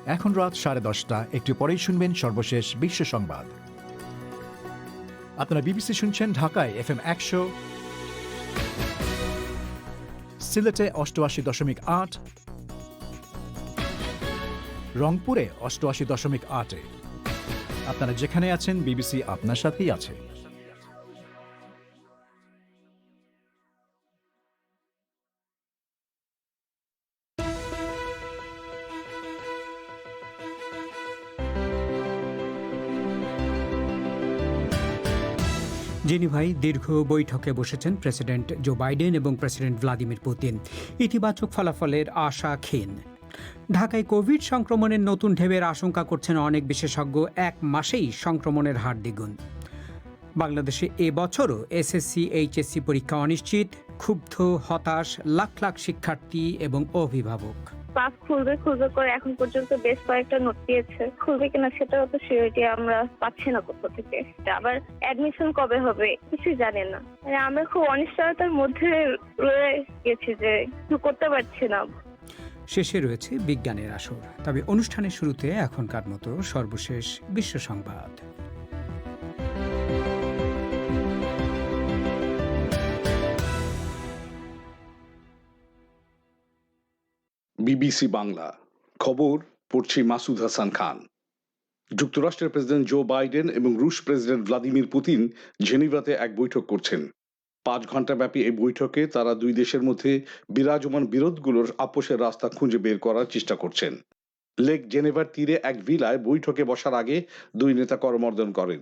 এখন রাত 10:30। একটু পরেই শুনবেন সর্বশেষ বিশ্ব সংবাদ। আপনারা বিবিসি শুনছেন ঢাকায় FM 100, সিলেটে 88.8, রংপুরে 88.8। আপনারা যেখানে আছেন বিবিসি আপনার সাথেই আছে। জেনিভায় দীর্ঘ বৈঠকে বসেছেন প্রেসিডেন্ট জো বাইডেন এবং প্রেসিডেন্ট ভ্লাদিমির পুতিন। ইতিবাচক ফলাফলের আশা ক্ষীণ। ঢাকায় কোভিড সংক্রমণের নতুন ঢেউয়ের আশঙ্কা করছেন অনেক বিশেষজ্ঞ। এক মাসেই সংক্রমণের হার দ্বিগুণ। বাংলাদেশে এবছরও এসএসসি এইচএসসি পরীক্ষা অনিশ্চিত। ক্ষুব্ধ হতাশ লাখ লাখ শিক্ষার্থী এবং অভিভাবক। ক্লাস খুলবে করে এখন পর্যন্ত বেশ কয়েকটা নোট দিয়েছে, খুলবে কিনা সেটাও তো সিওরিটি আমরা পাচ্ছি না কোথা থেকে। আবার অ্যাডমিশন কবে হবে কিছুই জানেন না। আমরা খুব অনিশ্চয়তার মধ্যে রয়ে গেছি যে কিছু করতে পারছি না। শেষে রয়েছে বিজ্ঞানের আসর। তবে অনুষ্ঠানের শুরুতে এখনকার মতো সর্বশেষ বিশ্ব সংবাদ। বিবিসি বাংলা খবর পড়ছি মাসুদ হাসান খান। যুক্তরাষ্ট্রের প্রেসিডেন্ট জো বাইডেন এবং রুশ প্রেসিডেন্ট ভ্লাদিমির পুতিন জেনিভাতে এক বৈঠক করছেন। 5 ঘন্টা ব্যাপী এই বৈঠকে তারা দুই দেশের মধ্যে বিরাজমান বিরোধগুলোর আপোষের রাস্তা খুঁজে বের করার চেষ্টা করছেন। লেক জেনেভার তীরে এক ভিলায় বৈঠকে বসার আগে দুই নেতা করমর্দন করেন।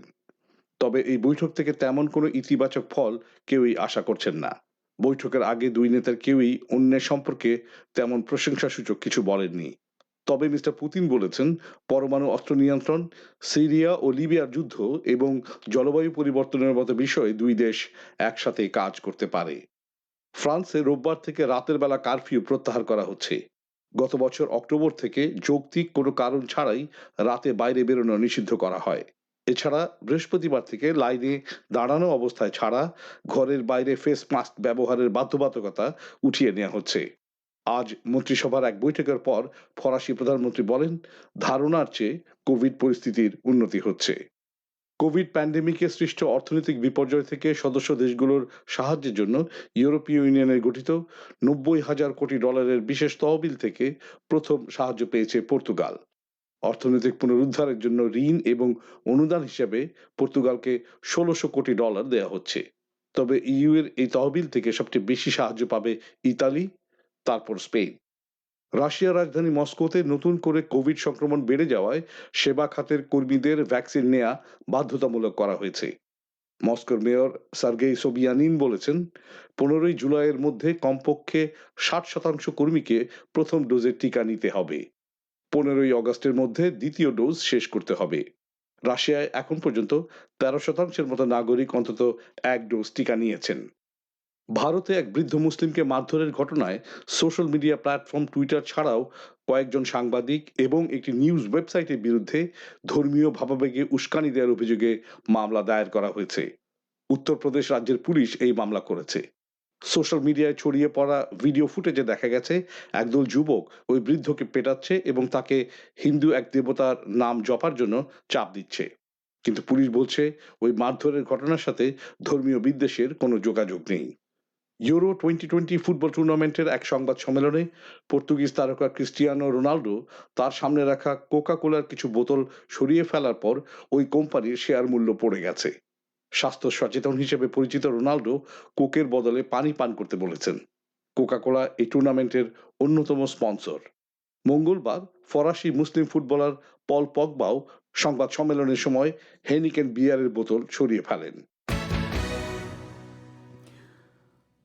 তবে এই বৈঠক থেকে তেমন কোনো ইতিবাচক ফল কেউই আশা করছেন না। বৈঠকের আগে দুই নেতার কেউই অন্যের সম্পর্কে তেমন প্রশংসাসূচক কিছু বলেননি। তবে মিস্টার পুতিন বলেছেন, পরমাণু অস্ত্র নিয়ন্ত্রণ, সিরিয়া ও লিবিয়ার যুদ্ধ এবং জলবায়ু পরিবর্তনের মতো বিষয়ে দুই দেশ একসাথে কাজ করতে পারে। ফ্রান্সে রোববার থেকে রাতের বেলা কারফিউ প্রত্যাহার করা হচ্ছে। গত বছর অক্টোবর থেকে যৌক্তিক কোনো কারণ ছাড়াই রাতে বাইরে বেরোনো নিষিদ্ধ করা হয়। এছাড়া বৃহস্পতিবার থেকে লাইনে দাঁড়ানো অবস্থায় ছাড়া ঘরের বাইরে ফেস মাস্ক ব্যবহারের বাধ্যবাধকতা উঠিয়ে নেওয়া হচ্ছে। আজ মন্ত্রিসভার এক বৈঠকের পর ফরাসি প্রধানমন্ত্রী বলেন, ধারণার চেয়ে কোভিড পরিস্থিতির উন্নতি হচ্ছে। কোভিড প্যান্ডেমিকে সৃষ্ট অর্থনৈতিক বিপর্যয় থেকে সদস্য দেশগুলোর সাহায্যের জন্য ইউরোপীয় ইউনিয়নের গঠিত $90,000 কোটি বিশেষ তহবিল থেকে প্রথম সাহায্য পেয়েছে পর্তুগাল। অর্থনৈতিক পুনরুদ্ধারের জন্য ঋণ এবং অনুদান হিসেবে পর্তুগালকে $1,600 কোটি দেয়া হচ্ছে। তবে ইইউ এর এই তহবিল থেকে সবচেয়ে বেশি সাহায্য পাবে ইতালি, তারপর স্পেন। রাশিয়ার রাজধানী মস্কোতে নতুন করে কোভিড সংক্রমণ বেড়ে যাওয়ায় সেবা খাতের কর্মীদের ভ্যাকসিন নেওয়া বাধ্যতামূলক করা হয়েছে। মস্কোর মেয়র সার্গেই সোবিয়ানিন বলেছেন, 15 জুলাইয়ের মধ্যে কমপক্ষে 60% কর্মীকে প্রথম ডোজের টিকা নিতে হবে। 15 আগস্টের মধ্যে দ্বিতীয় ডোজ শেষ করতে হবে। রাশিয়ায় এখন পর্যন্ত 13% মতো নাগরিক অন্তত এক ডোজ টিকা নিয়েছেন। ভারতে এক বৃদ্ধ মুসলিমকে মারধরের ঘটনায় সোশ্যাল মিডিয়া প্ল্যাটফর্ম টুইটার ছাড়াও কয়েকজন সাংবাদিক এবং একটি নিউজ ওয়েবসাইটের বিরুদ্ধে ধর্মীয় ভাবাবেগে উস্কানি দেওয়ার অভিযোগে মামলা দায়ের করা হয়েছে। উত্তরপ্রদেশ রাজ্যের পুলিশ এই মামলা করেছে। সোশ্যাল মিডিয়ায় ছড়িয়ে পড়া ভিডিও ফুটেজে দেখা গেছে একদল যুবক ওই বৃদ্ধকে পেটাচ্ছে এবং তাকে হিন্দু এক দেবতার নাম জপার জন্য চাপ দিচ্ছে। কিন্তু পুলিশ বলছে ওই মারধরের ঘটনার সাথে ধর্মীয় বিদ্বেষের কোনো যোগাযোগ নেই। ইউরো 2020 ফুটবল টুর্নামেন্টের এক সংবাদ সম্মেলনে পর্তুগিজ তারকা ক্রিস্টিয়ানো রোনাল্ডো তার সামনে রাখা কোকা কোলার কিছু বোতল সরিয়ে ফেলার পর ওই কোম্পানির শেয়ার মূল্য পড়ে গেছে। স্বাস্থ্য সচেতন হিসেবে পরিচিত রোনাল্ডো কোকের বদলে পানি পান করতে বলেছেন। কোকা কোলা এই টুর্নামেন্টের অন্যতম স্পন্সর। মঙ্গলবার ফরাসি মুসলিম ফুটবলার পল পগবাও সংবাদ সম্মেলনের সময় হেনিকেন বিয়ারের বোতল সরিয়ে ফেলেন।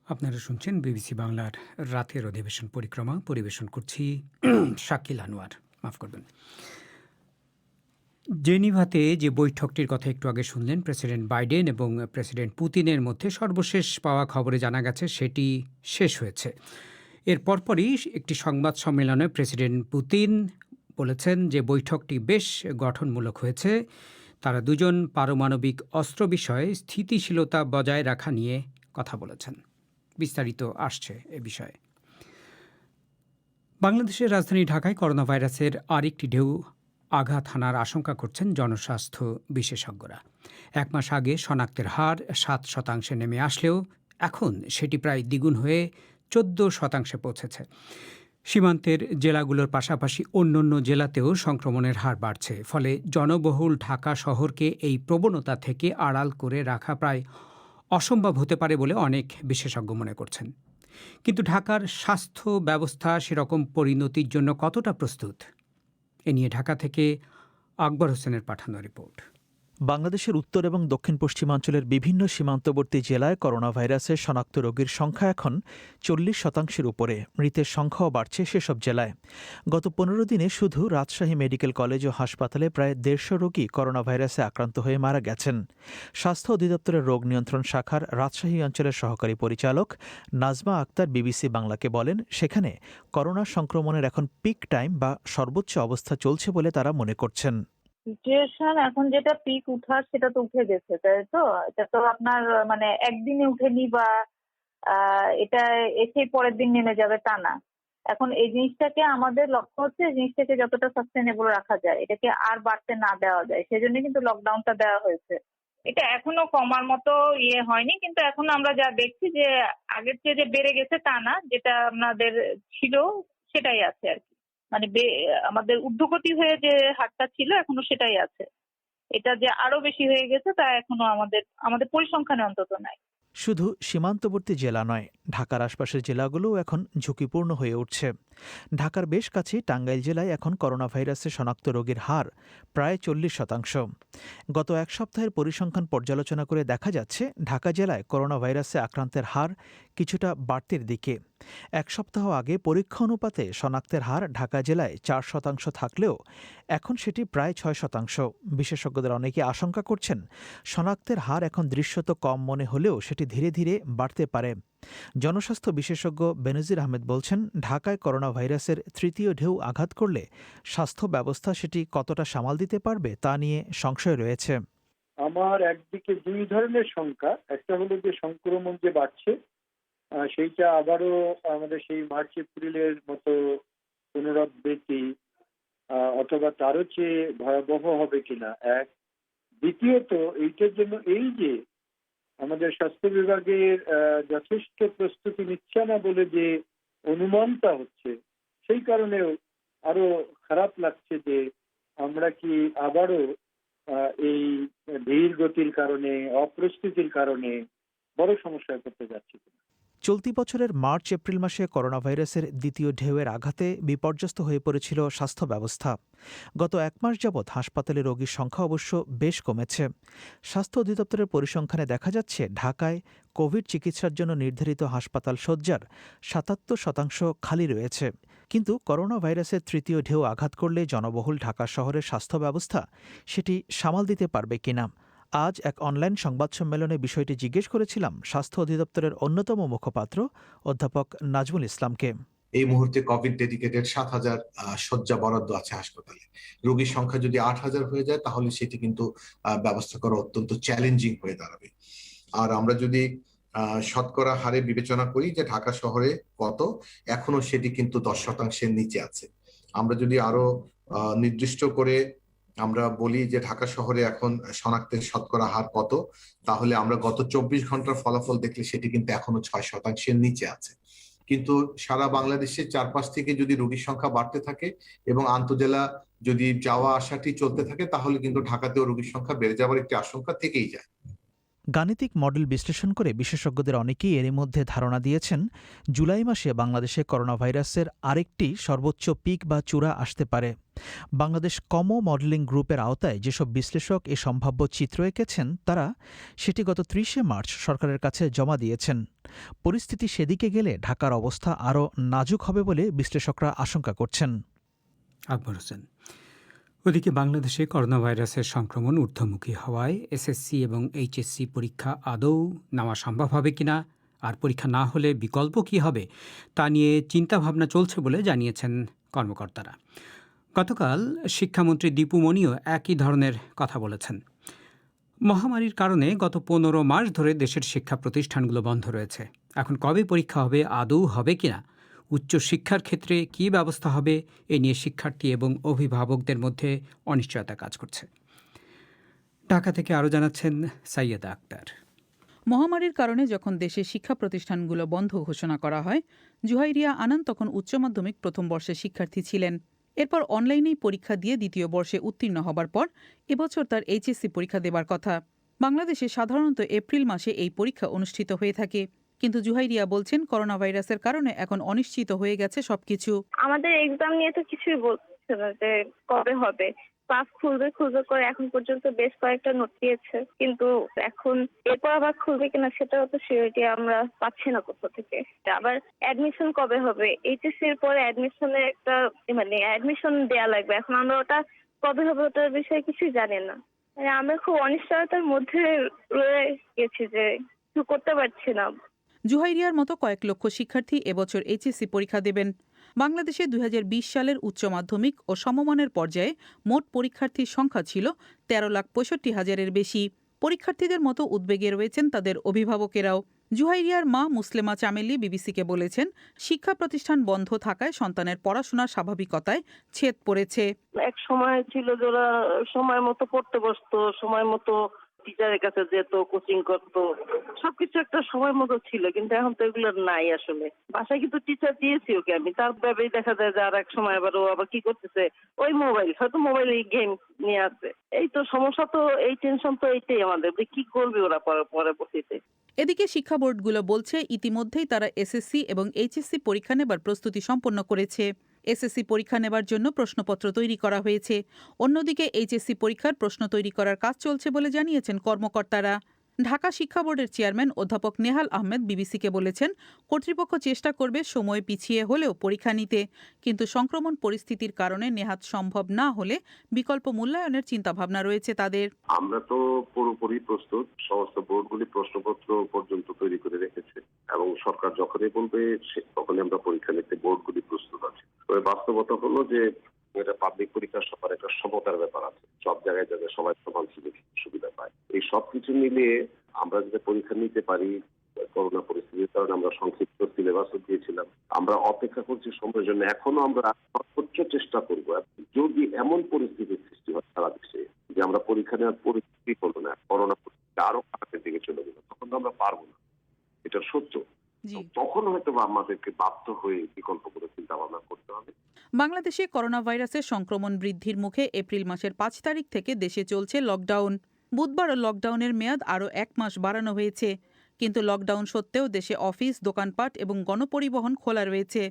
আপনারা শুনছেন বিবিসি বাংলার রাতের অধিবেশন পরিক্রমা। পরিবেশন করছি শাকিল আনোয়ার। মাফ করবেন। জেনিভাতে যে বৈঠকটির কথা একটু আগে শুনলেন, প্রেসিডেন্ট বাইডেন এবং প্রেসিডেন্ট পুতিনের মধ্যে সর্বশেষ পাওয়া খবরে জানা গেছে সেটি শেষ হয়েছে। এর পরপরই একটি সংবাদ সম্মেলনে প্রেসিডেন্ট পুতিন বলেছেন যে বৈঠকটি বেশ গঠনমূলক হয়েছে। তারা দুজন পারমাণবিক অস্ত্র বিষয়ে স্থিতিশীলতা বজায় রাখা নিয়ে কথা বলেছেন। বিস্তারিত আসছে এ বিষয়ে। বাংলাদেশের রাজধানী ঢাকায় করোনা ভাইরাসের আরেকটি ঢেউ আঘাত হানার আশঙ্কা করছেন জনস্বাস্থ্য বিশেষজ্ঞরা। 1 মাস আগে শনাক্তের হার 7% নেমে আসলেও এখন সেটি প্রায় দ্বিগুণ হয়ে 14% পৌঁছেছে। সীমান্তের জেলাগুলোর পাশাপাশি অন্যান্য জেলাতেও সংক্রমণের হার বাড়ছে। ফলে জনবহুল ঢাকা শহরকে এই প্রবণতা থেকে আড়াল করে রাখা প্রায় অসম্ভব হতে পারে বলে অনেক বিশেষজ্ঞ মনে করছেন। কিন্তু ঢাকার স্বাস্থ্য ব্যবস্থা সেরকম পরিণতির জন্য কতটা প্রস্তুত? এ নিয়ে ঢাকা থেকে আকবর হোসেনের পাঠানো রিপোর্ট। বাংলাদেশের উত্তর এবং দক্ষিণ পশ্চিমাঞ্চলের বিভিন্ন সীমান্তবর্তী জেলায় করোনা ভাইরাসের শনাক্ত রোগীর সংখ্যা এখন 40% উপরে। মৃতের সংখ্যাও বাড়ছে সেসব জেলায়। গত 15 দিনে শুধু রাজশাহী মেডিকেল কলেজ ও হাসপাতালে প্রায় 150 রোগী করোনা ভাইরাসে আক্রান্ত হয়ে মারা গেছেন। স্বাস্থ্য অধিদপ্তরের রোগ নিয়ন্ত্রণ শাখার রাজশাহী অঞ্চলের সহকারী পরিচালক নাজমা আক্তার বিবিসি বাংলাকে বলেন, সেখানে করোনা সংক্রমণের এখন পিক টাইম বা সর্বোচ্চ অবস্থা চলছে বলে তারা মনে করছেন। সিচুয়েশন এখন যেটা পিক উঠার সেটা তো উঠে গেছে, তাই তো? এটা তো আপনার মানে একদিনে উঠেনি বা এটা এসে পরের দিন নেমে যাবে তা না। এখন এই জিনিসটাকে আমাদের লক্ষ্য হচ্ছে এই জিনিসটাকে যতটা সাস্টেনেবল রাখা যায়, এটাকে আর বাড়তে না দেওয়া যায়, সেজন্য কিন্তু লকডাউনটা দেওয়া হয়েছে। এটা এখনো কমার মতো হয়নি, কিন্তু এখন আমরা যা দেখছি যে আগের চেয়ে যে বেড়ে গেছে তা না, যেটা আমাদের ছিল সেটাই আছে আর কি। মানে আমাদের ঊর্ধ্বগতি হয়ে যে হারটা ছিল এখনো সেটাই আছে। এটা যে আরো বেশি হয়ে গেছে তা এখনো আমাদের পরিসংখ্যানে অন্তত নাই। শুধু সীমান্তবর্তী জেলা নয়, ঢাকার আশপাশের জেলাগুলোও এখন ঝুঁকিপূর্ণ হয়ে উঠছে। ঢাকার বেশ কাছে টাঙ্গাইল জেলায় এখন করোনা ভাইরাসে শনাক্ত রোগীর হার প্রায় 40%। গত এক সপ্তাহের পরিসংখ্যান পর্যালোচনা করে দেখা যাচ্ছে ঢাকা জেলায় করোনা ভাইরাসে আক্রান্তের হার কিছুটা বাড়তির দিকে। এক সপ্তাহ আগে পরীক্ষা অনুপাতে শনাক্তের হার ঢাকা জেলায় 4% থাকলেও এখন সেটি প্রায় 6%। বিশেষজ্ঞদের অনেকে আশঙ্কা করছেন, শনাক্তের হার এখন দৃশ্যত কম মনে হলেও সেটি ধীরে ধীরে বাড়তে পারে। জনস্বাস্থ্য বিশেষজ্ঞ বেনজির আহমেদ বলছেন, ঢাকায় করোনা ভাইরাসের তৃতীয় ঢেউ আঘাত করলে স্বাস্থ্য ব্যবস্থা সেটি কতটা সামাল দিতে পারবে তা নিয়ে সংশয় রয়েছে। আমার একদিকে দুই ধরনের শঙ্কা। একটা হলো যে সংক্রমণ যে বাড়ছে সেইটা আবারও আমাদের সেই মার্চ এপ্রিলের মতো পুনরাবৃত্তি অথবা তারও চেয়ে ভয়াবহ হবে কিনা এক। দ্বিতীয়ত এইটার জন্য এই যে আমাদের স্বাস্থ্য বিভাগের যথেষ্ট প্রস্তুতি নিচ্ছে না বলে যে অনুমানটা হচ্ছে, সেই কারণেও আরো খারাপ লাগছে যে আমরা কি আবারও এই ধীর গতির কারণে, অপ্রস্তুতির কারণে বড় সমস্যায় পড়তে যাচ্ছি। চলতি বছরের মার্চ এপ্রিল মাসে করোনা ভাইরাসের দ্বিতীয় ঢেউয়ের আঘাতে বিপর্যস্ত হয়ে পড়েছিল স্বাস্থ্য ব্যবস্থা। গত 1 মাস যাবৎ হাসপাতালে রোগীর সংখ্যা অবশ্য বেশ কমেছে। স্বাস্থ্য অধিদপ্তরের পরিসংখ্যানে দেখা যাচ্ছে ঢাকায় কোভিড চিকিৎসার জন্য নির্ধারিত হাসপাতাল শয্যার 77% খালি রয়েছে। কিন্তু করোনা ভাইরাসের তৃতীয় ঢেউ আঘাত করলে জনবহুল ঢাকা শহরের স্বাস্থ্য ব্যবস্থা সেটি সামাল দিতে পারবে কিনা। আজ এক অনলাইন সংবাদ সম্মেলনে বিষয়টি জিজ্ঞেস করেছিলাম স্বাস্থ্য অধিদপ্তরের অন্যতম মুখপাত্র অধ্যাপক নাজমুল ইসলামকে। এই মুহূর্তে কোভিড ডেডিকেটেড 7,000 শয্যা বরাদ্দ আছে হাসপাতালে। রোগীর সংখ্যা যদি 8,000 হয়ে যায় তাহলে সেটি কিন্তু ব্যবস্থা করা অত্যন্ত চ্যালেঞ্জিং হয়ে দাঁড়াবে। আর আমরা যদি শতকরা হারে বিবেচনা করি যে ঢাকা শহরে কত, এখনো সেটি কিন্তু 10%-এর নিচে আছে। আমরা যদি আরো নির্দিষ্ট করে আমরা বলি যে ঢাকা শহরে এখন শনাক্তের শতকরা হার কত, তাহলে আমরা গত 24 ঘন্টার ফলাফল দেখলে সেটি কিন্তু এখনো 6%-এর নিচে আছে। কিন্তু সারা বাংলাদেশের চারপাশ থেকে যদি রোগীর সংখ্যা বাড়তে থাকে এবং আন্তজেলা যদি যাওয়া আসাটি চলতে থাকে, তাহলে কিন্তু ঢাকাতেও রোগীর সংখ্যা বেড়ে যাওয়ার একটি আশঙ্কা থেকেই যায়। গাণিতিক মডেল বিশ্লেষণ করে বিশেষজ্ঞদের অনেকেই এরই মধ্যে ধারণা দিয়েছেন জুলাই মাসে বাংলাদেশে করোনা ভাইরাসের আরেকটি সর্বোচ্চ পিক বা চূড়া আসতে পারে। বাংলাদেশ কমো মডেলিং গ্রুপের আওতায় যেসব বিশ্লেষক এ সম্ভাব্য চিত্র এঁকেছেন তারা সেটি গত 30শে মার্চ সরকারের কাছে জমা দিয়েছেন। পরিস্থিতি সেদিকে গেলে ঢাকার অবস্থা আরও নাজুক হবে বলে বিশ্লেষকরা আশঙ্কা করছেন। আকবর হোসেন। ওদিকে বাংলাদেশে করোনা ভাইরাসের সংক্রমণ ঊর্ধ্বমুখী হওয়ায় এসএসসি এবং এইচএসসি পরীক্ষা আদৌ নেওয়া সম্ভব হবে কিনা, আর পরীক্ষা না হলে বিকল্প কী হবে তা নিয়ে চিন্তাভাবনা চলছে বলে জানিয়েছেন কর্মকর্তারা। গতকাল শিক্ষামন্ত্রী দীপু মনিও একই ধরনের কথা বলেছেন। মহামারীর কারণে গত 15 মাস ধরে দেশের শিক্ষা প্রতিষ্ঠানগুলো বন্ধ রয়েছে। এখন কবে পরীক্ষা হবে, আদৌ হবে কিনা, উচ্চশিক্ষার ক্ষেত্রে কী ব্যবস্থা হবে এ নিয়ে শিক্ষার্থী এবং অভিভাবকদের মধ্যে অনিশ্চয়তা কাজ করছে। ঢাকা থেকে আরও জানাচ্ছেন সাইয়েদা আক্তার। মহামারীর কারণে যখন দেশের শিক্ষা প্রতিষ্ঠানগুলো বন্ধ ঘোষণা করা হয়, জুহাইরিয়া আনান তখন উচ্চ মাধ্যমিক প্রথম বর্ষের শিক্ষার্থী ছিলেন। এরপর অনলাইনেই পরীক্ষা দিয়ে দ্বিতীয় বর্ষে উত্তীর্ণ হবার পর এবছর তার এইচএসসি পরীক্ষা দেবার কথা। বাংলাদেশে সাধারণত এপ্রিল মাসে এই পরীক্ষা অনুষ্ঠিত হয়ে থাকে, কিন্তু জুহাইরিয়া বলছেন করোনা ভাইরাসের কারণে এখন অনিশ্চিত হয়ে গেছে সবকিছু। আমাদের এক্সাম নিয়ে তো কিছুই বলছে না যে কবে হবে। ক্লাস খুলবে করে এখন পর্যন্ত বেশ কয়েকটা নোট দিয়েছে, কিন্তু এখন এরপর আবার খুলবে কিনা সেটাও তো সিওরিটি আমরা পাচ্ছি না কোথা থেকে। আবার অ্যাডমিশন কবে হবে, এইচএসসি এর পরে অ্যাডমিশনের একটা অ্যাডমিশন দেয়া লাগবে। এখন আমরা ওটা কবে হবে ওটার বিষয়ে কিছুই জানি না। আমরা খুব অনিশ্চয়তার মধ্যে রয়ে গেছি যে কিছু করতে পারছি না। জুহাইরিয়ার মতো কয়েক লক্ষ শিক্ষার্থী এবছর এইচএসসি পরীক্ষা দেবেন। বাংলাদেশে 2020 সালের উচ্চ মাধ্যমিক ও সমমানের পর্যায়ে মোট পরীক্ষার্থীর সংখ্যা ছিল 13,65,000-এর বেশি। পরীক্ষার্থীদের মতো উদ্বেগে রয়েছেন তাদের অভিভাবকেরাও। জুহাইরিয়ার মা মুসলেমা চামেলি বিবিসিকে বলেছেন, শিক্ষা প্রতিষ্ঠান বন্ধ থাকায় সন্তানের পড়াশোনার স্বাভাবিকতায় ছেদ পড়েছে। এক সময় ছিল যারা সময় মতো পড়তে বসতো, সময় মতো টিচারের কাছে যেত, কোচিং করতো, সবকিছু একটা সময় মতো ছিল, কিন্তু এখন তো এগুলো নাই। আসলে বাসায় কিন্তু টিচার দিয়েছি ওকে আমি, তার ব্যাপারে দেখা যায় যে আর এক সময় আবার ও আবার কি করতেছে, ওই হয়তো মোবাইলে গেম নিয়ে আসে। এই তো সমস্যা, তো এই টেনশন তো এইটাই আমাদের, যে কি করবে ওরা পরবর্তীতে। এদিকে শিক্ষা বোর্ডগুলো বলছে ইতিমধ্যেই তারা এসএসসি এবং এইচএসসি পরীক্ষা নেবার প্রস্তুতি সম্পন্ন করেছে। এসএসসি পরীক্ষা নেবার জন্য প্রশ্নপত্র তৈরি করা হয়েছে। অন্যদিকে এইচএসসি পরীক্ষার প্রশ্ন তৈরি করার কাজ চলছে বলে জানিয়েছেন কর্মকর্তারা। ঢাকা শিক্ষা বোর্ডের চেয়ারম্যান অধ্যাপক নেহাল আহমেদ বিবিসিকে বলেছেন, কর্তৃপক্ষ চেষ্টা করবে সময় পিছিয়ে হলেও পরীক্ষা নিতে, কিন্তু সংক্রমণ পরিস্থিতির কারণে নেহাত সম্ভব না হলে বিকল্প মূল্যায়নের চিন্তাভাবনা রয়েছে তাদের। আমরা তো পুরোপুরি প্রস্তুত, সমস্ত বোর্ডগুলি প্রশ্নপত্র পর্যন্ত তৈরি করে রেখেছে এবং সরকার যখনই বলবে তখনই আমরা পরীক্ষা নিতে বোর্ডগুলি প্রস্তুত আছে। তবে বাস্তবতা হলো যে এটা পাবলিক পরীক্ষার সবার একটা সমতার ব্যাপার আছে, সব জায়গায় যাতে সবাই সমান সুবিধা পায়। এই সবকিছু মিলিয়ে আমরা যদি পরীক্ষা নিতে পারি, করোনা পরিস্থিতির কারণে আমরা সংক্ষিপ্ত সিলেবাসও দিয়েছিলাম, আমরা অপেক্ষা করছি সময়ের জন্য। এখনো আমরা সর্বোচ্চ চেষ্টা করবো, যদি এমন পরিস্থিতির সৃষ্টি হয় সারা দেশে যে আমরা পরীক্ষা নেওয়ার পরিস্থিতি হলো না, করোনা পরিস্থিতি আরো খারাপের দিকে চলে গেল, তখন তো আমরা পারবো না, এটা সত্য। তখন হয়তো আমাদেরকে বাধ্য হয়ে বিকল্প করে চিন্তা ভাবনা করতে হবে। বাংলাদেশে করোনা ভাইরাসের সংক্রমণ বৃদ্ধির মুখে এপ্রিল মাসের 5 তারিখ থেকে দেশে চলছে লকডাউন। বুধবার লকডাউনের মেয়াদ আরও 1 মাস বাড়ানো হয়েছে, কিন্তু লকডাউন সত্ত্বেও দেশে অফিস, দোকানপাট এবং গণপরিবহন খোলা রয়েছে।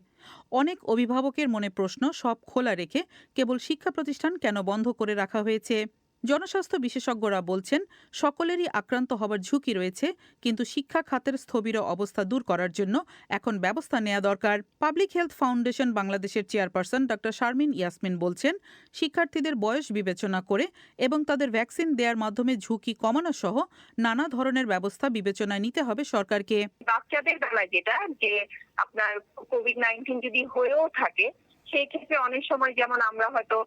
অনেক অভিভাবকের মনে প্রশ্ন, সব খোলা রেখে কেবল শিক্ষা প্রতিষ্ঠান কেন বন্ধ করে রাখা হয়েছে। জনস্বাস্থ্য বিশেষজ্ঞরা বলছেন, সকলেরই আক্রান্ত হবার ঝুঁকি রয়েছে, কিন্তু শিক্ষা খাতের স্থবির অবস্থা দূর করার জন্য এখন ব্যবস্থা নেওয়া দরকার। পাবলিক হেলথ ফাউন্ডেশন বাংলাদেশের চেয়ারপারসন ডক্টর শারমিন ইয়াসমিন বলছেন, শিক্ষার্থীদের বয়স বিবেচনা করে এবং তাদের ভ্যাকসিন দেওয়ার মাধ্যমে ঝুঁকি কমানো সহ নানা ধরনের ব্যবস্থা বিবেচনায় নিতে হবে সরকারকে। বাচ্চাদের বেলায় যেটা যে আপনার কোভিড-19 যদি হয়েও থাকে, সেই ক্ষেত্রে অনেক সময় যেমন আমরা হয়তো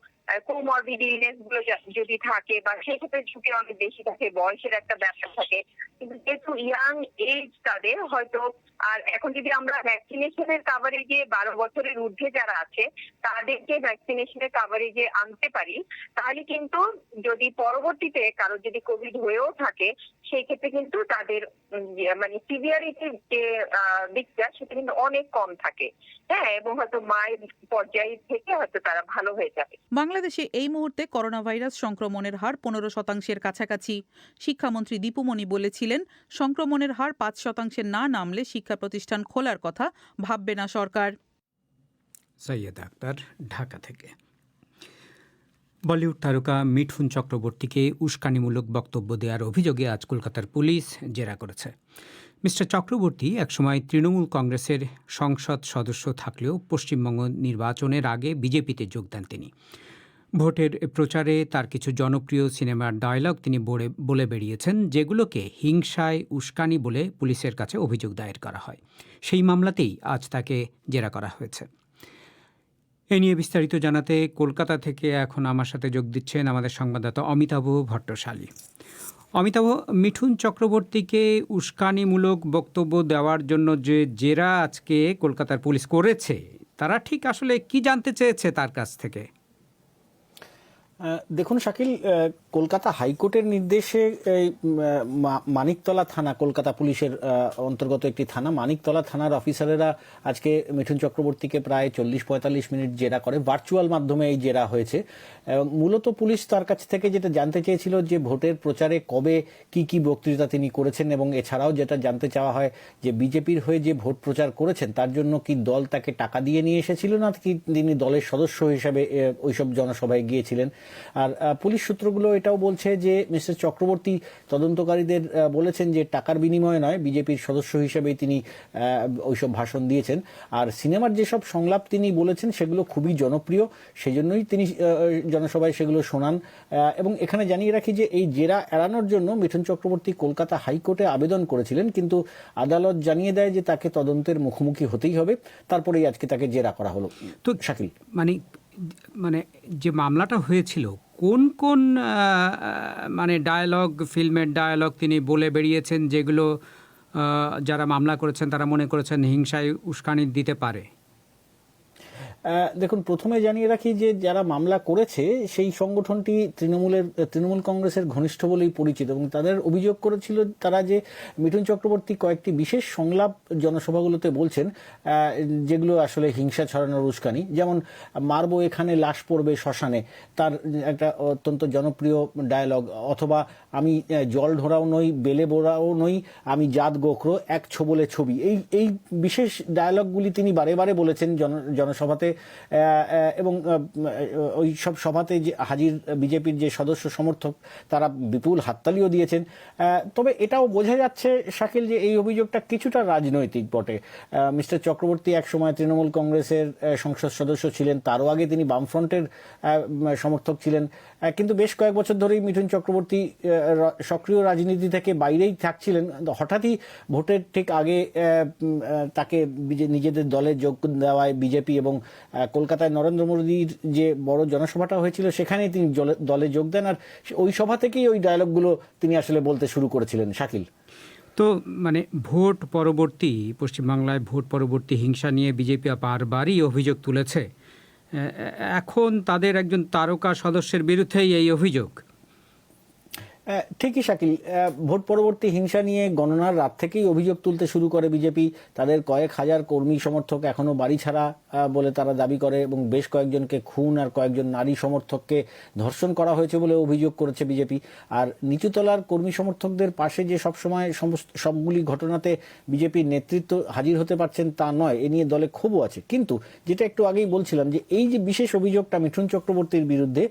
কোমরবিড ইলনেস গুলো যদি থাকে বা সেই ক্ষেত্রে ঝুঁকি অনেক বেশি থাকে, বয়সের একটা ব্যাপার থাকে, কিন্তু যেহেতু ইয়াং এজ তাদের হয়তো, আর এখন যদি আমরা ভ্যাকসিনেশনের কাভারেজে 12 বছরের ঊর্ধ্বে যারা আছে তাদেরকে ভ্যাকসিনেশনের কাভারেজে আনতে পারি, তাহলে কিন্তু যদি পরবর্তীতে কারো যদি কোভিড হয়েও থাকে সেই ক্ষেত্রে কিন্তু তাদের সিভিয়ারিটির যে দিকটা সেটা কিন্তু অনেক কম থাকে। হ্যাঁ, এবং হয়তো মায়ের পর্যায়ে থেকে হয়তো তারা ভালো হয়ে যাবে। বাংলাদেশে এই মুহূর্তে করোনা ভাইরাস সংক্রমণের হার 15% কাছাকাছি। শিক্ষামন্ত্রী দীপুমণি বলেছিলেন, সংক্রমণের হার 5% না নামলে শিক্ষা প্রতিষ্ঠান খোলার কথা ভাববে না সরকার। সাইয়েদা আক্তার, ঢাকা থেকে। বলিউড তারকা মিঠুন চক্রবর্তীকে উস্কানিমূলক বক্তব্য দেওয়ার অভিযোগে আজ কলকাতার পুলিশ জেরা করেছে। মিস্টার চক্রবর্তী একসময় তৃণমূল কংগ্রেসের সংসদ সদস্য থাকলেও পশ্চিমবঙ্গ নির্বাচনের আগে বিজেপিতে যোগ দেন তিনি। ভোটের প্রচারে তার কিছু জনপ্রিয় সিনেমার ডায়লগ তিনি বলে বেরিয়েছেন, যেগুলোকে হিংসায় উস্কানি বলে পুলিশের কাছে অভিযোগ দায়ের করা হয়। সেই মামলাতেই আজ তাকে জেরা করা হয়েছে। এ নিয়ে বিস্তারিত জানাতে কলকাতা থেকে এখন আমার সাথে যোগ দিচ্ছেন আমাদের সংবাদদাতা অমিতাভ ভট্টশালী। অমিতাভ, মিঠুন চক্রবর্তীকে উস্কানিমূলক বক্তব্য দেওয়ার জন্য যে জেরা আজকে কলকাতার পুলিশ করেছে, তারা ঠিক আসলে কি জানতে চেয়েছে তার কাছ থেকে? দেখুন শাকিল, কলকাতা হাইকোর্টের নির্দেশে মানিকতলা থানা, কলকাতা পুলিশের অন্তর্গত একটি থানা, মানিকতলা থানার অফিসারেরা আজকে মিঠুন চক্রবর্তীকে প্রায় 40-45 মিনিট জেরা করে। ভার্চুয়াল মাধ্যমে এই জেরা হয়েছে। এবং মূলত পুলিশ তার কাছ থেকে যেটা জানতে চেয়েছিল যে ভোটের প্রচারে কবে কি বক্তৃতা তিনি করেছেন, এবং এছাড়াও যেটা জানতে চাওয়া হয় যে বিজেপির হয়ে যে ভোট প্রচার করেছেন তার জন্য কি দল তাকে টাকা দিয়ে নিয়ে এসেছিল, না কি তিনি দলের সদস্য হিসাবে ওইসব জনসভায় গিয়েছিলেন। আর পুলিশ সূত্রগুলো এটাও বলছে যে মিস্টার চক্রবর্তী তদন্তকারীদের বলেছেন যে টাকার বিনিময়ে নয়, বিজেপির সদস্য হিসেবেই তিনি ওইসব ভাষণ দিয়েছেন। আর সিনেমার যেসব সংলাপ তিনি বলেছেন সেগুলো খুবই জনপ্রিয়, সেজন্যই তিনি জনসভায় সেগুলো শোনান। এবং এখানে জানিয়ে রাখি যে এই জেরা এড়ানোর জন্য মিঠুন চক্রবর্তী কলকাতা হাইকোর্টে আবেদন করেছিলেন, কিন্তু আদালত জানিয়ে দেয় যে তাকে তদন্তের মুখোমুখি হতেই হবে। তারপরেই আজকে তাকে জেরা করা হলো। তো শাকিল, মানে যে মামলাটা হয়েছিল, কোন কোন মানে ডায়ালগ, ফিল্মের ডায়ালগ তিনি বলে বেরিয়েছেন যেগুলো যারা মামলা করেছেন তারা মনে করেছেন হিংসায় উস্কানি দিতে পারে? দেখুন, প্রথমে জানিয়ে রাখি যে যারা মামলা করেছে সেই সংগঠনটি তৃণমূল কংগ্রেসের ঘনিষ্ঠ বলেই পরিচিত, এবং তাদের অভিযোগ করেছিল তারা যে মিঠুন চক্রবর্তী কয়েকটি বিশেষ সংলাপ জনসভাগুলোতে বলছেন যেগুলো আসলে হিংসা ছড়ানোর উস্কানি। যেমন মারবো এখানে, লাশ পড়বে শ্মশানে, তার একটা অত্যন্ত জনপ্রিয় ডায়লগ। অথবা আমি জল ঢোড়াও নই, বেলে বোড়াও নই, আমি জাত গোখরো, এক ছোবলে ছবি। এই বিশেষ ডায়লগগুলি তিনি বারে বারে বলেছেন জনসভাতে। এবং ওই সব সভাতে যে হাজির বিজেপির যে সদস্য সমর্থক তারা বিপুল হাততালিও দিয়েছেন। তবে এটাও বোঝা যাচ্ছে শাকিল যে এই অভিযোগটা কিছুটা রাজনৈতিক বটে। মিস্টার চক্রবর্তী একসময় তৃণমূল কংগ্রেসের সংসদ সদস্য ছিলেন, তারও আগে তিনি বামফ্রন্টের সমর্থক ছিলেন, কিন্তু বেশ কয়েক বছর ধরেই মিঠুন চক্রবর্তী সক্রিয় রাজনীতি থেকে বাইরেই থাকছিলেন। হঠাৎই ভোটের ঠিক আগে তাকে নিজেদের দলে যোগ দেওয়ায় বিজেপি, এবং কলকাতায় নরেন্দ্র মোদীর যে বড় জনসভাটা হয়েছিল সেখানেই তিনি দলে যোগ দেন। আর ওই সভা থেকেই ওই ডায়লগগুলো তিনি আসলে বলতে শুরু করেছিলেন। শাকিল, তো মানে ভোট পরবর্তী, পশ্চিমবাংলায় ভোট পরবর্তী হিংসা নিয়ে বিজেপি বারবারই অভিযোগ তুলেছে। এখন তাদের একজন তারকা সদস্যের বিরুদ্ধেই এই অভিযোগ। ঠিকই শাকিল, ভোট পরবর্তী হিংসা নিয়ে গণনার রাত থেকেই অভিযোগ তুলতে শুরু করে বিজেপি। তাদের কয়েক হাজার কর্মী সমর্থক এখনো বাড়ি ছাড়া বলে তারা দাবি করে, এবং বেশ কয়েকজনকে খুন আর কয়েকজন নারী সমর্থককে ধর্ষণ করা হয়েছে বলে অভিযোগ করেছে বিজেপি। আর নিচুতলার কর্মী সমর্থকদের পাশে যে সবসময় সবগুলি ঘটনাতে বিজেপির নেতৃত্ব হাজির হতে পারছেন তা নয়, এ নিয়ে দলে ক্ষোভও আছে। কিন্তু যেটা একটু আগেই বলছিলাম যে এই যে বিশেষ অভিযোগটা মিঠুন চক্রবর্তীর বিরুদ্ধে,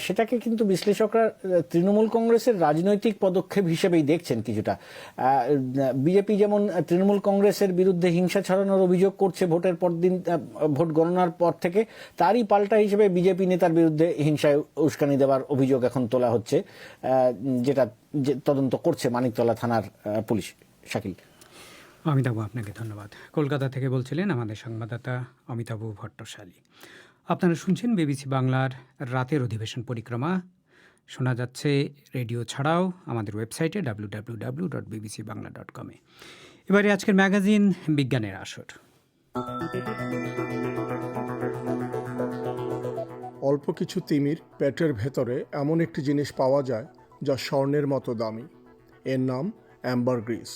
সেটাকে কিন্তু বিশ্লেষকরা তৃণমূল কংগ্রেসের রাজনৈতিক পদক্ষেপ হিসেবেই দেখছেন কিছুটা। বিজেপি যেমন তৃণমূল কংগ্রেসের বিরুদ্ধে হিংসা ছড়ানোর অভিযোগ করছে ভোটের পর দিন, ভোট গণনার পর থেকে, তারই পাল্টা হিসেবে বিজেপি নেতার বিরুদ্ধে হিংসায় উস্কানি দেওয়ার অভিযোগ এখন তোলা হচ্ছে, যেটা তদন্ত করছে মানিকতলা থানার পুলিশ। শাকিল, অমিতাভ, আপনাকে ধন্যবাদ। কলকাতা থেকে বলছিলেন আমাদের সংবাদদাতা অমিতাভ ভট্টশালী। আপনারা শুনছেন বিবিসি বাংলার রাতের অধিবেশন পরিক্রমা। শোনা যাচ্ছে রেডিও ছাড়াও আমাদের ওয়েবসাইটে www.bbcbangla.com-এ। এবারে আজকের ম্যাগাজিন বিজ্ঞানের আসর। অল্প কিছু তিমির পেটের ভেতরে এমন একটি জিনিস পাওয়া যায় যা স্বর্ণের মতো দামি। এর নাম অ্যাম্বারগ্রিস।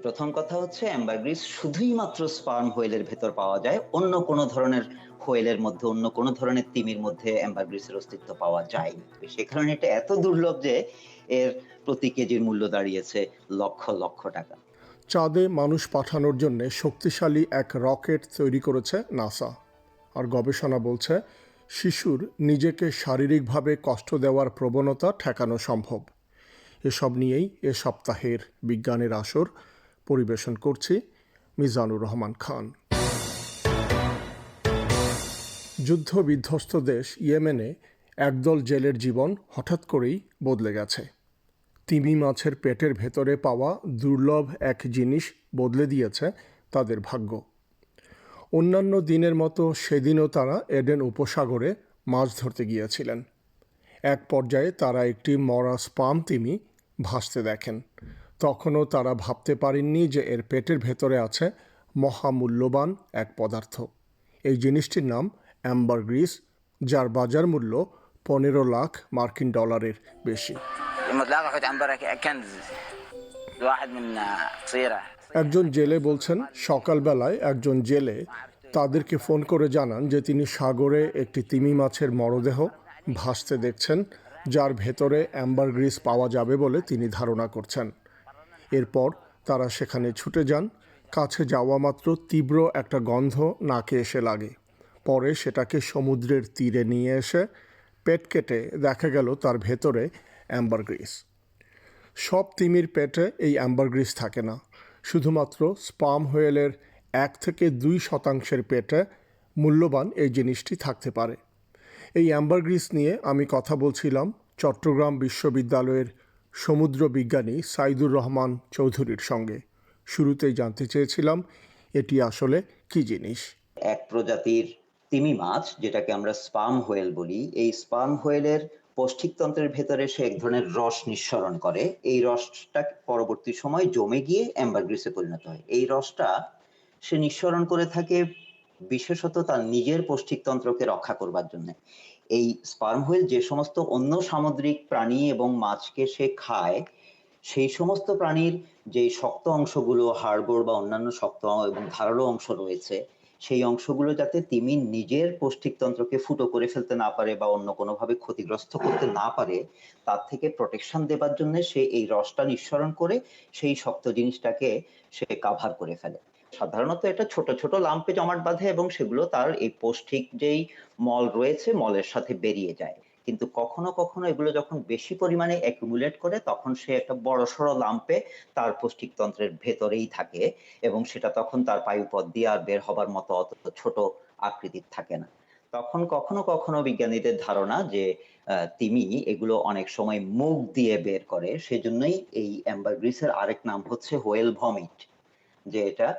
প্রথম কথা হচ্ছে অ্যাম্বারগ্রিস শুধুই মাত্র স্পার্ম হোয়েলের ভেতর পাওয়া যায়, অন্য কোনো ধরনের হোয়েলের মধ্যে, অন্য কোনো ধরনের তিমির মধ্যে অ্যাম্বারগ্রিসের অস্তিত্ব পাওয়া যায়নি। সে কারণে এটা এত দুর্লভ যে এর প্রতি কেজির মূল্য দাঁড়িয়েছে লক্ষ লক্ষ টাকা। চাঁদে মানুষ পাঠানোর জন্য শক্তিশালী এক রকেট তৈরি করেছে নাসা। আর গবেষণা বলছে শিশুর নিজেকে শারীরিকভাবে কষ্ট দেওয়ার প্রবণতা ঠেকানো সম্ভব। এসব নিয়েই এ সপ্তাহের বিজ্ঞানের আসর পরিবেশন করছি মিজানুর রহমান খান। যুদ্ধ বিধ্বস্ত দেশ ইয়েমেনে একদল জেলের জীবন হঠাৎ করেই বদলে গেছে। তিমি মাছের পেটের ভেতরে পাওয়া দুর্লভ এক জিনিস বদলে দিয়েছে তাদের ভাগ্য। অন্যান্য দিনের মতো সেদিনও তারা এডেন উপসাগরে মাছ ধরতে গিয়েছিলেন। এক পর্যায়ে তারা একটি মরা স্পাম তিমি ভাসতে দেখেন। তখনও তারা ভাবতে পারেননি যে এর পেটের ভেতরে আছে মহামূল্যবান এক পদার্থ। এই জিনিসটির নাম অ্যাম্বারগ্রিস, যার বাজার মূল্য 15 লাখ মার্কিন ডলারের বেশি। একজন জেলে বলছেন, সকালবেলায় একজন জেলে তাদেরকে ফোন করে জানান যে তিনি সাগরে একটি তিমি মাছের মরদেহ ভাসতে দেখছেন, যার ভেতরে অ্যাম্বারগ্রিস পাওয়া যাবে বলে তিনি ধারণা করছেন। এরপর তারা সেখানে ছুটে যান। কাছে যাওয়া মাত্র তীব্র একটা গন্ধ নাকে এসে লাগে। পরে সেটাকে সমুদ্রের তীরে নিয়ে এসে পেট কেটে দেখা গেল তার ভেতরে অ্যাম্বারগ্রিস। সব তিমির পেটে এই অ্যাম্বারগ্রিস থাকে না, শুধুমাত্র স্পার্ম হোয়েলের 1 থেকে 2% পেটে মূল্যবান এই জিনিসটি থাকতে পারে। এই অ্যাম্বারগ্রিস নিয়ে আমি কথা বলছিলাম চট্টগ্রাম বিশ্ববিদ্যালয়ের সমুদ্র বিজ্ঞানী সাইদুর রহমান চৌধুরীর সঙ্গে। শুরুতেই জানতে চেয়েছিলাম এটি আসলে কি জিনিস। এক প্রজাতির তিমি মাছ, যেটাকে আমরা স্পার্ম হোয়েল বলি, এই স্পার্ম হোয়েলের পৌষ্টিকতন্ত্রের ভেতরে সে এক ধরনের রস নিঃসরণ করে। এই রসটা পরবর্তী সময় জমে গিয়ে অ্যাম্বারগ্রিসে পরিণত হয়। এই রসটা সে নিঃসরণ করে থাকে বিশেষত তার নিজের পৌষ্টিকতন্ত্রকে রক্ষা করবার জন্য। এই স্পার্ম হোয়েল যে সমস্ত অন্য সামুদ্রিক প্রাণী এবং মাছকে সে খায়, সেই সমস্ত প্রাণীর যে শক্ত অংশগুলো, হাড়গোড় বা অন্যান্য শক্ত এবং ধারালো অংশ রয়েছে, সেই অংশগুলো যাতে তিমি নিজের পৌষ্টিকতন্ত্রকে ফুটো করে ফেলতে না পারে বা অন্য কোনোভাবে ক্ষতিগ্রস্ত করতে না পারে, তার থেকে প্রোটেকশন দেবার জন্য সে এই রসটা নিঃসরণ করে সেই শক্ত জিনিসটাকে সে কাভার করে ফেলে। সাধারণত এটা ছোট ছোট লাম্পে জমাট বাঁধে এবং সেগুলো তার এই পৌষ্টিক যেই মল রয়েছে মলের সাথে বেরিয়ে যায়। কিন্তু কখনো কখনো এগুলো যখন বেশি পরিমাণে অ্যাকুমুলেট করে, তখন সে একটা বড়সড় লাম্পে তার পৌষ্টিকতন্ত্রের ভেতরেই থাকে এবং সেটা তখন তার পায়ুপথ দিয়ে আর বের হবার মতো অত ছোট আকৃতির থাকে না। তখন কখনো কখনো বিজ্ঞানীদের ধারণা যে তিমি এগুলো অনেক সময় মুখ দিয়ে বের করে, সেজন্যই এই অ্যাম্বারগ্রিসের আরেক নাম হচ্ছে হোয়েল ভমিট, যে এটা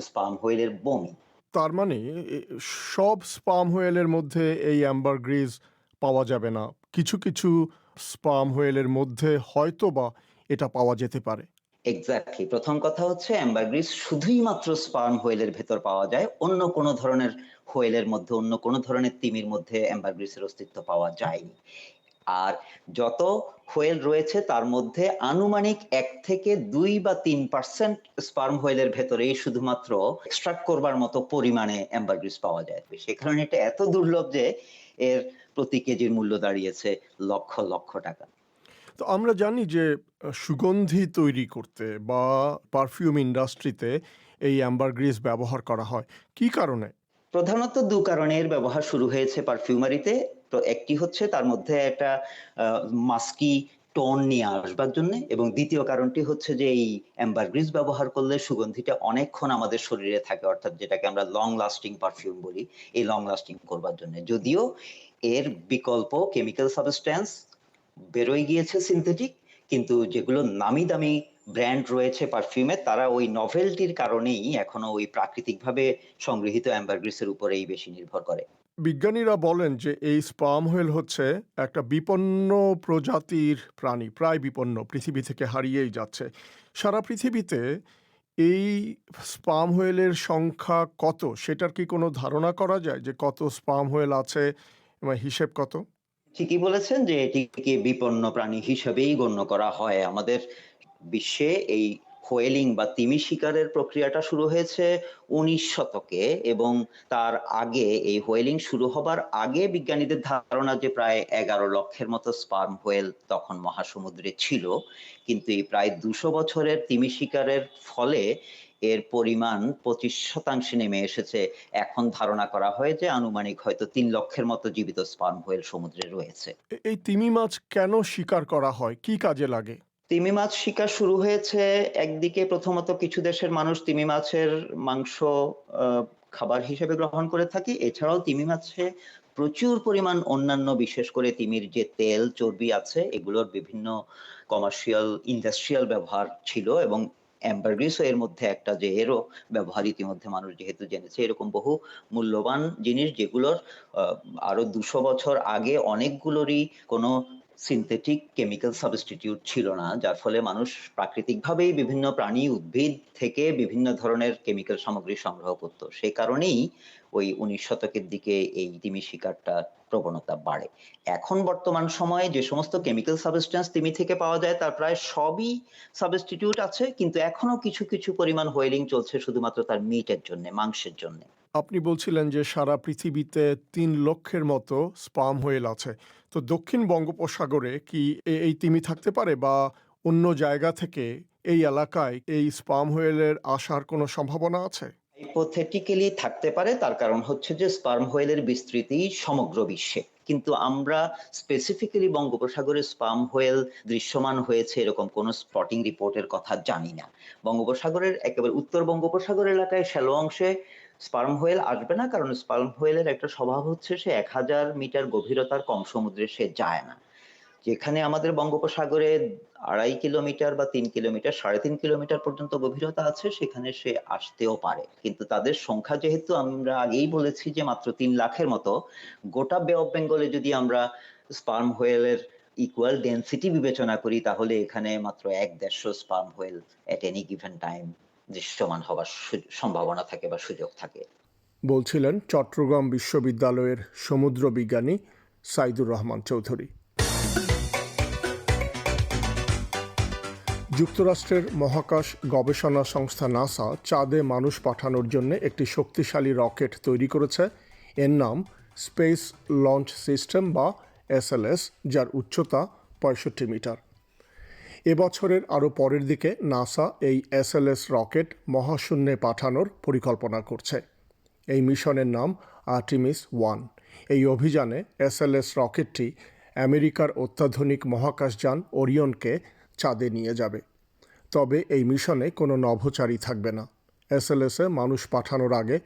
স্পার্ম হোয়েলের বমি। তার মানে সব স্পার্ম হোয়েলের মধ্যে এই অ্যাম্বারগ্রিস পাওয়া যাবে না, কিছু কিছু স্পার্ম হোয়েলের মধ্যে হয়তো বা এটা পাওয়া যেতে পারে। এক্স্যাক্টলি। প্রথম কথা হচ্ছে অ্যাম্বারগ্রিস শুধুই মাত্র স্পার্ম হোয়েলের ভেতর পাওয়া যায়, অন্য কোনো ধরনের হোয়েলের মধ্যে, অন্য কোনো ধরনের তিমির মধ্যে অ্যাম্বারগ্রিসের অস্তিত্ব পাওয়া যায়নি। আর যত হোয়েল রয়েছে তার মধ্যে আনুমানিক 1 থেকে 2 বা 3% স্পার্ম হোয়েলের ভেতরেই শুধুমাত্র এক্সট্রাক্ট করবার মতো পরিমাণে অ্যাম্বারগ্রিস পাওয়া যায়। সে কারণে এটা এত দুর্লভ যে এর প্রতি কেজির মূল্য দাঁড়িয়েছে লক্ষ লক্ষ টাকা। তো আমরা জানি যে সুগন্ধি তৈরি করতে বা পারফিউম ইন্ডাস্ট্রিতে এই অ্যাম্বারগ্রিস ব্যবহার করা হয় কি কারণে? প্রধানত 2 কারণে এর ব্যবহার শুরু হয়েছে পারফিউমারিতে। তো একটি হচ্ছে তার মধ্যে একটা মাস্কি টোন নিয়ে আসবার জন্য, এবং দ্বিতীয় কারণটি হচ্ছে যে এই অ্যাম্বারগ্রিস ব্যবহার করলে সুগন্ধিটা অনেকক্ষণ আমাদের শরীরে থাকে, অর্থাৎ যেটাকে আমরা লং লাস্টিং পারফিউম বলি, এই লং লাস্টিং করবার জন্য। যদিও এর বিকল্প কেমিক্যাল সাবস্ট্যান্স বেরোয় গিয়েছে সিনথেটিক, কিন্তু যেগুলো নামি দামি ব্র্যান্ড রয়েছে পারফিউমের, তারা ওই নভেলটির কারণেই এখনো ওই প্রাকৃতিকভাবে সংগৃহীত অ্যাম্বারগ্রিসের উপরেই বেশি নির্ভর করে। বিজ্ঞানীরা বলেন যে এই স্পার্ম হোয়েল হচ্ছে একটা বিপন্ন প্রজাতির প্রাণী, প্রায় বিপন্ন, পৃথিবী থেকে হারিয়েই যাচ্ছে। সারা পৃথিবীতে এই স্পার্ম হোয়েলের সংখ্যা কত, সেটার কি কোনো ধারণা করা যায় যে কত স্পার্ম হোয়েল আছে এবং হিসেব কত? ঠিকই বলেছেন যে এটিকে বিপন্ন প্রাণী হিসেবেই গণ্য করা হয়। আমাদের বিশ্বে এই হোয়েলিং বা তিমি শিকারের প্রক্রিয়াটা শুরু হয়েছে 19 শতকে, এবং তার আগে এই হোয়েলিং শুরু হবার আগে বিজ্ঞানীদের ধারণা যে প্রায় 11 লক্ষের মতো স্পার্ম হোয়েল তখন মহাসমুদ্রে ছিল। কিন্তু এই প্রায় 200 বছরের তিমি শিকারের ফলে এর পরিমাণ 25% নেমে এসেছে। এখন ধারণা করা হয় যে আনুমানিক হয়তো 3 লক্ষের মতো জীবিত স্পার্ম হোয়েল সমুদ্রে রয়েছে। এই তিমি মাছ কেন শিকার করা হয়, কি কাজে লাগে? তিমি মাছ শিকার শুরু হয়েছে একদিকে প্রথমত কিছু দেশের মানুষ তিমি মাছের মাংস খাবার হিসেবে গ্রহণ করে থাকে। এছাড়াও তিমি মাছে প্রচুর পরিমাণ অন্যান্য, বিশেষ করে তিমির যে তেল চর্বি আছে, এগুলোর বিভিন্ন কমার্শিয়াল ইন্ডাস্ট্রিয়াল ব্যবহার ছিল, এবং অ্যাম্বারগ্রিসও এর মধ্যে একটা, যে এরও ব্যবহার ইতিমধ্যে মানুষ যেহেতু জেনেছে। এরকম বহু মূল্যবান জিনিস যেগুলোর আরো 200 বছর আগে অনেকগুলোরই কোনো সিনথেটিক কেমিক্যাল সাবস্টিটিউট ছিল না, যার ফলে মানুষ প্রাকৃতিকভাবেই বিভিন্ন প্রাণী উদ্ভিদ থেকে বিভিন্ন ধরনের কেমিক্যাল সামগ্রী সংগ্রহ করত। সেই কারণেই ওই 19 শতকের দিকে এই তিমি শিকারটার প্রবণতা বাড়ে। এখন বর্তমান সময়ে যে সমস্ত কেমিক্যাল সাবস্টেন্স তিমি থেকে পাওয়া যায় তার প্রায় সবই সাবস্টিটিউট আছে, কিন্তু এখনো কিছু কিছু পরিমাণ হোয়েলিং চলছে শুধুমাত্র তার মিটের জন্য, মাংসের জন্য। আপনি বলছিলেন যে সারা পৃথিবীতে 3 লক্ষের মতো স্পাম হোয়েল আছে। তো দক্ষিণ বঙ্গোপসাগরে কি এই তিমি থাকতে পারে, বা অন্য জায়গা থেকে এই এলাকায় এই স্পাম হোয়েলের আসার কোনো সম্ভাবনা আছে? হাইপোথেটিক্যালি থাকতে পারে, তার কারণ হচ্ছে যে স্পার্ম হোয়েলের বিস্তৃতি সমগ্র বিশ্বে, কিন্তু আমরা স্পেসিফিক্যালি বঙ্গোপসাগরে স্পার্ম হোয়েল দৃশ্যমান হয়েছে এরকম কোনো স্পটিং রিপোর্টের কথা জানি না। বঙ্গোপসাগরের একেবারে উত্তর বঙ্গোপসাগর এলাকায় শ্যালো অংশে স্পার্ম হোয়েল আসবে না, কারণ স্পার্ম হোয়েলের একটা স্বভাব হচ্ছে সে 1000 মিটার গভীরতার কম সমুদ্রে সে যায় না। যেখানে আমাদের বঙ্গোপসাগরে 2.5 কিলোমিটার বা 3 কিলোমিটার, 3.5 কিলোমিটার পর্যন্ত গভীরতা আছে, সেখানে সে আসতেও পারে। কিন্তু তাদের সংখ্যা যেহেতু আমরা আগেই বলেছি যে মাত্র 3 লাখের মতো, গোটা বে অফ বেঙ্গলে যদি আমরা স্পার্ম হোয়েলের ইকুয়াল ডেন্সিটি বিবেচনা করি, তাহলে এখানে মাত্র 1-150 sperm whale at any given time দৃশ্যমান হওয়ার সম্ভাবনা থাকে বা সুযোগ থাকে। বলছিলেন চট্টগ্রাম বিশ্ববিদ্যালয়ের সমুদ্র বিজ্ঞানী সাইদুর রহমান চৌধুরী। যুক্তরাষ্ট্রের মহাকাশ গবেষণা সংস্থা নাসা চাঁদে মানুষ পাঠানোর জন্য একটি শক্তিশালী রকেট তৈরি করেছে। এর নাম স্পেস লঞ্চ সিস্টেম বা SLS, যার উচ্চতা 65 মিটার। এবছরের আরও পরের দিকে নাসা এই SLS রকেট মহাশূন্যে পাঠানোর পরিকল্পনা করছে। এই মিশনের নাম আর্টেমিস 1। এই অভিযানে SLS রকেটটি আমেরিকার অত্যাধুনিক মহাকাশযান ওরিয়নকে চাঁদে নিয়ে যাবে। তবে এই মিশনে কোনো নভোচারী থাকবে না। SLS-এ মানুষ পাঠানোর আগে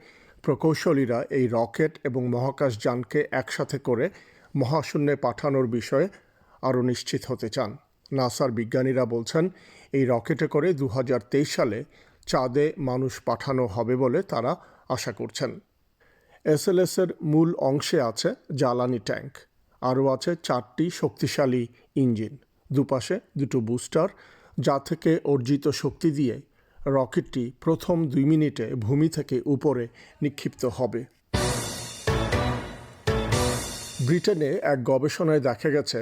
প্রকৌশলীরা এই রকেট এবং মহাকাশযানকে একসাথে করে মহাশূন্যে পাঠানোর বিষয়ে আরও নিশ্চিত হতে চান। নাসার বিজ্ঞানীরা বলছেন এই রকেটে করে 2023 সালে চাঁদে মানুষ পাঠানো হবে বলে তারা আশা করছেন। SLS-এর মূল অংশে আছে জ্বালানি ট্যাঙ্ক, আরও আছে 4টি শক্তিশালী ইঞ্জিন, দুপাশে 2টো বুস্টার, যা থেকে অর্জিত শক্তি দিয়ে রকেটটি প্রথম 2 মিনিটে ভূমি থেকে উপরে নিক্ষিপ্ত হবে। ব্রিটেনে এক গবেষণায় দেখা গেছে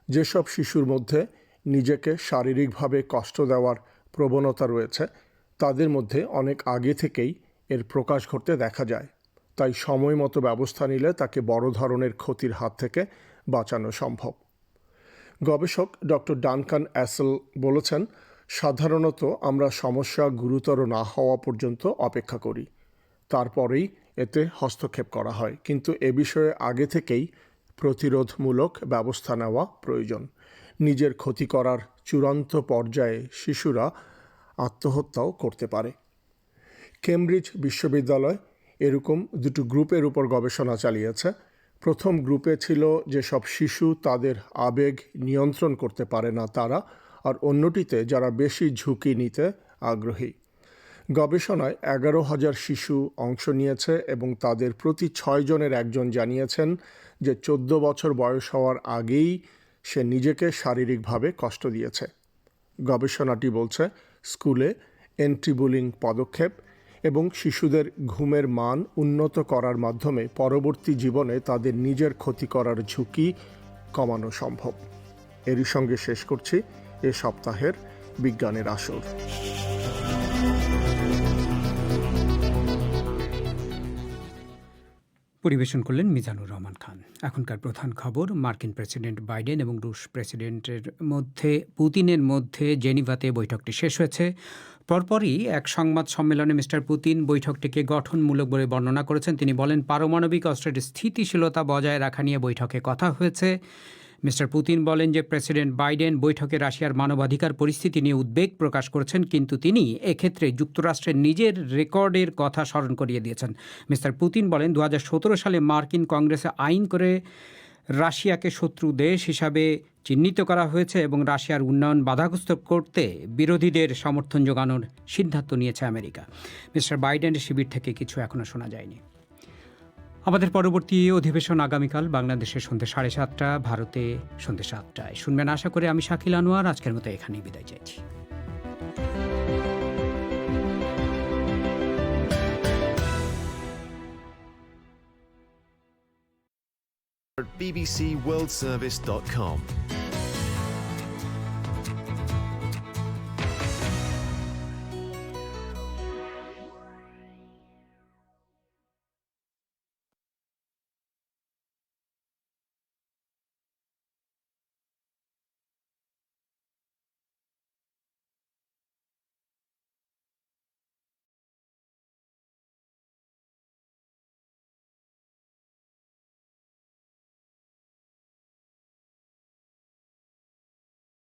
যেসব শিশুর মধ্যে নিজেকে শারীরিকভাবে কষ্ট দেওয়ার প্রবণতা রয়েছে, তাদের মধ্যে অনেক আগে থেকেই এর প্রকাশ ঘটতে দেখা যায়। তাই সময় মতো ব্যবস্থা নিলে তাকে বড় ধরনের ক্ষতির হাত থেকে বাঁচানো সম্ভব। গবেষক ডক্টর ডানকান অ্যাসেল বলেছেন, সাধারণত আমরা সমস্যা গুরুতর না হওয়া পর্যন্ত অপেক্ষা করি, তারপরেই এতে হস্তক্ষেপ করা হয়। কিন্তু এ বিষয়ে আগে থেকেই প্রতিরোধমূলক ব্যবস্থা নেওয়া প্রয়োজন। নিজের ক্ষতি করার চূড়ান্ত পর্যায়ে শিশুরা আত্মহত্যাও করতে পারে। কেমব্রিজ বিশ্ববিদ্যালয় এরকম 2টো গ্রুপের উপর গবেষণা চালিয়েছে। প্রথম গ্রুপে ছিল যেসব শিশু তাদের আবেগ নিয়ন্ত্রণ করতে পারে না তারা, আর অন্যটিতে যারা বেশি ঝুঁকি নিতে আগ্রহী। গবেষণায় 11,000 শিশু অংশ নিয়েছে এবং তাদের প্রতি 6 জনের একজন জানিয়েছেন যে 14 বছর বয়স হওয়ার আগেই সে নিজেকে শারীরিকভাবে কষ্ট দিয়েছে। গবেষণাটি বলছে স্কুলে অ্যান্টি বুলিং পদক্ষেপ এবং শিশুদের ঘুমের মান উন্নত করার মাধ্যমে পরবর্তী জীবনে তাদের নিজের ক্ষতি করার ঝুঁকি কমানো সম্ভব। এরই সঙ্গে শেষ করছি এ সপ্তাহের বিজ্ঞানের আসর। পরিবেশন করলেন মিজানুর রহমান খান। এখনকার প্রধান খবর, মার্কিন প্রেসিডেন্ট বাইডেন এবং রুশ প্রেসিডেন্টের মধ্যে পুতিনের মধ্যে জেনিভাতে বৈঠকটি শেষ হয়েছে। পরপরই এক সংবাদ সম্মেলনে মিস্টার পুতিন বৈঠকটিকে গঠনমূলক বলে বর্ণনা করেছেন। তিনি বলেন, পারমাণবিক অস্ত্রের স্থিতিশীলতা বজায় রাখা নিয়ে বৈঠকে কথা হয়েছে। মিস্টার পুতিন বলেন যে প্রেসিডেন্ট বাইডেন বৈঠকে রাশিয়ার মানবাধিকার পরিস্থিতি নিয়ে উদ্বেগ প্রকাশ করেছেন, কিন্তু তিনি এক্ষেত্রে যুক্তরাষ্ট্রের নিজের রেকর্ডের কথা স্মরণ করিয়ে দিয়েছেন। মিস্টার পুতিন বলেন, 2017 সালে মার্কিন কংগ্রেসে আইন করে রাশিয়াকে শত্রু দেশ হিসাবে চিহ্নিত করা হয়েছে এবং রাশিয়ার উন্নয়ন বাধাগ্রস্ত করতে বিরোধীদের সমর্থন জোগানোর সিদ্ধান্ত নিয়েছে আমেরিকা। মিস্টার বাইডেনের শিবির থেকে কিছু এখনও শোনা যায়নি। আমাদের পরবর্তী অধিবেশন আগামীকাল বাংলাদেশে সন্ধ্যে 7:30, ভারতে সন্ধ্যে 7টায় শুনবেন আশা করে। আমি শাকিল আনোয়ার আজকের মতো এখানেই বিদায় চাইছি। bbcworldservice.com